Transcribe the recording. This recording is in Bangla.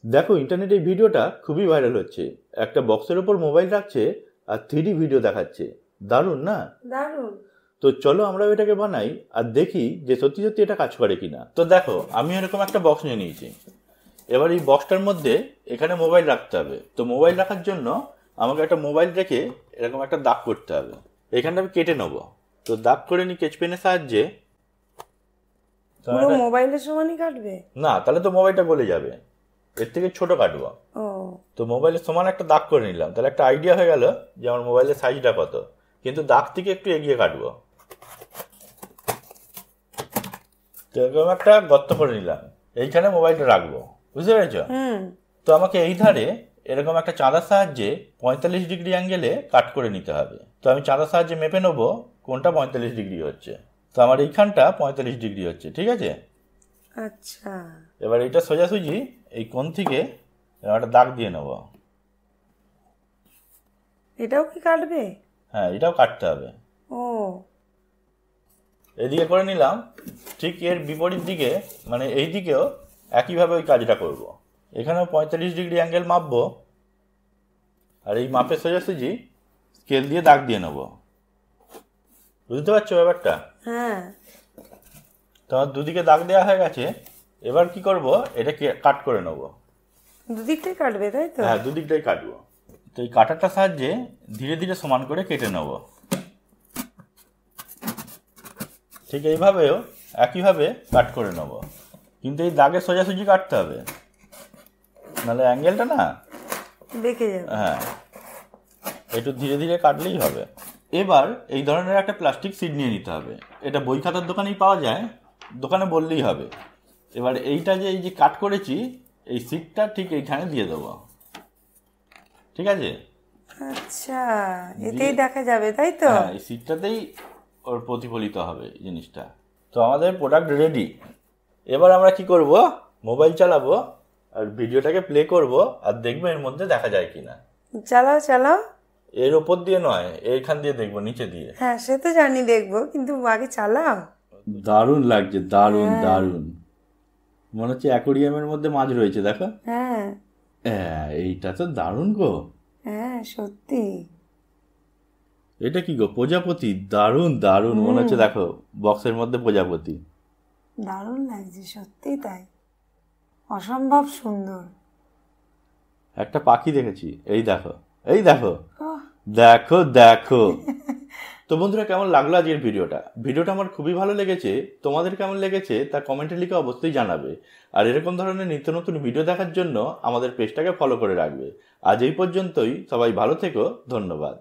দেখো ইন্টারনেটে এই ভিডিওটা খুবই ভাইরাল হচ্ছে। একটা বক্সের ওপর মোবাইল রাখছে আর 3D ভিডিও দেখাচ্ছে। দারুণ না? দারুণ। তো চলো আমরাও এটাকে বানাই আর দেখি যে সত্যি সত্যি এটা কাজ করে কিনা। তো দেখো আমি এরকম একটা বক্স নিয়ে নিয়েছি। এবার এই বক্সটার মধ্যে এখানে মোবাইল রাখতে হবে। তো মোবাইল রাখার জন্য আমাকে একটা মোবাইল রেখে এরকম একটা দাগ করতে হবে। এখানটা আমি কেটে নেবো। তো দাগ করে নি স্কেচ পেনের সাহায্যে। পুরো মোবাইলের সমানই কাটবে? না, তাহলে তো মোবাইলটা গলে যাবে। এর থেকে ছোট কাটবো। ও, তো মোবাইলের সমান একটা দাগ করে নিলাম, তাহলে একটা আইডিয়া হয়ে গেল যে আমার মোবাইলের সাইজটা কত। কিন্তু দাগ থেকে একটু এগিয়ে কাটবো। তো এরকম একটা গর্ত করে নিলাম, এইখানে মোবাইলটা রাখবো। বুঝতে পেরেছো? তো আমাকে এই ধারে এরকম একটা চাঁদার সাহায্যে 45 ডিগ্রি অ্যাঙ্গেলে কাট করে নিতে হবে। তো আমি চাঁদার সাহায্যে মেপে নেবো কোনটা 45 ডিগ্রি হচ্ছে। তো আমার এইখানটা 45 ডিগ্রি হচ্ছে, ঠিক আছে? আচ্ছা। এবার এটা সোজাসুজি এই কোণ থেকে একটা দাগ দিয়ে নেবো। এটাও কি কাটবে? হ্যাঁ, এটাও কাটতে হবে। ও, এদিকে করে নিলাম। ঠিক এর বিপরীত দিকে মানে এই দিকেও একইভাবে ওই কাজটা করব। এখানেও 45 ডিগ্রি অ্যাঙ্গেল মাপবো আর এই মাপের সোজাসুজি স্কেল দিয়ে দাগ দিয়ে নেব। বুঝতে পারছো ব্যাপারটা? হ্যাঁ। তো আমার দুদিকে দাগ দেওয়া হয়ে গেছে। এবার কি করব, এটাকে কাট করে নেব। দুদিকটাই কাটবে তাই তো? হ্যাঁ, দুদিকটাই কাটবো। তো এই কাটারটার সাহায্যে ধীরে ধীরে সমান করে কেটে নেব। ঠিক এইভাবেও একইভাবে কাট করে নেব, কিন্তু এই দাগে সোজাসুজি কাটতে হবে, নাহলে অ্যাঙ্গেলটা না দেখে যাবে। হ্যাঁ, একটু ধীরে ধীরে কাটলেই হবে। এবার এই ধরনের একটা প্লাস্টিক সিট নিয়ে নিতে হবে। এটা বই খাতার দোকানেই পাওয়া যায়, দোকানে বললেই হবে। এবার এইটা যে এই যে কাট করেছি এই সিটটা ঠিক এইখানে দিয়ে দেবো, ঠিক আছে? আচ্ছা, এতেই দেখা যাবে তাই তো? হ্যাঁ, এই সিটটাতেই ওর প্রতিফলিত হবে জিনিসটা। তো আমাদের প্রোডাক্ট রেডি। এবার আমরা কি করব, মোবাইল চালাবো আর ভিডিওটাকে প্লে করব আর দেখবো এর মধ্যে দেখা যায় কিনা। চালাও চালাও। এর ওপর দিয়ে নয়, এইখান দিয়ে দেখবো, নিচে দিয়ে। হ্যাঁ, সে তো জানি দেখবো, কিন্তু আগে চালাও। দারুণ লাগছে, দারুণ দারুণ। মনে হচ্ছে অ্যাকোরিয়ামের মধ্যে মাছ রয়েছে, দেখো। হ্যাঁ এইটা তো দারুণ গো। হ্যাঁ, সত্যি। এটা কি গো, প্রজাপতি? দারুণ দারুণ মনে হচ্ছে, দেখো বক্সের মধ্যে প্রজাপতি। দারুণ লাগছে, সত্যি তাই। অসম্ভব সুন্দর। একটা পাখি দেখেছি, এই দেখো, এই দেখো, ওহ, দেখো দেখো। তো বন্ধুরা, কেমন লাগলো আজকের ভিডিওটা আমার খুবই ভালো লেগেছে। তোমাদের কেমন লেগেছে তা কমেন্টে লিখে অবশ্যই জানাবে। আর এরকম ধরনের নিত্য নতুন ভিডিও দেখার জন্য আমাদের পেজটাকে ফলো করে রাখবে। আজ এই পর্যন্তই, সবাই ভালো থেকো, ধন্যবাদ।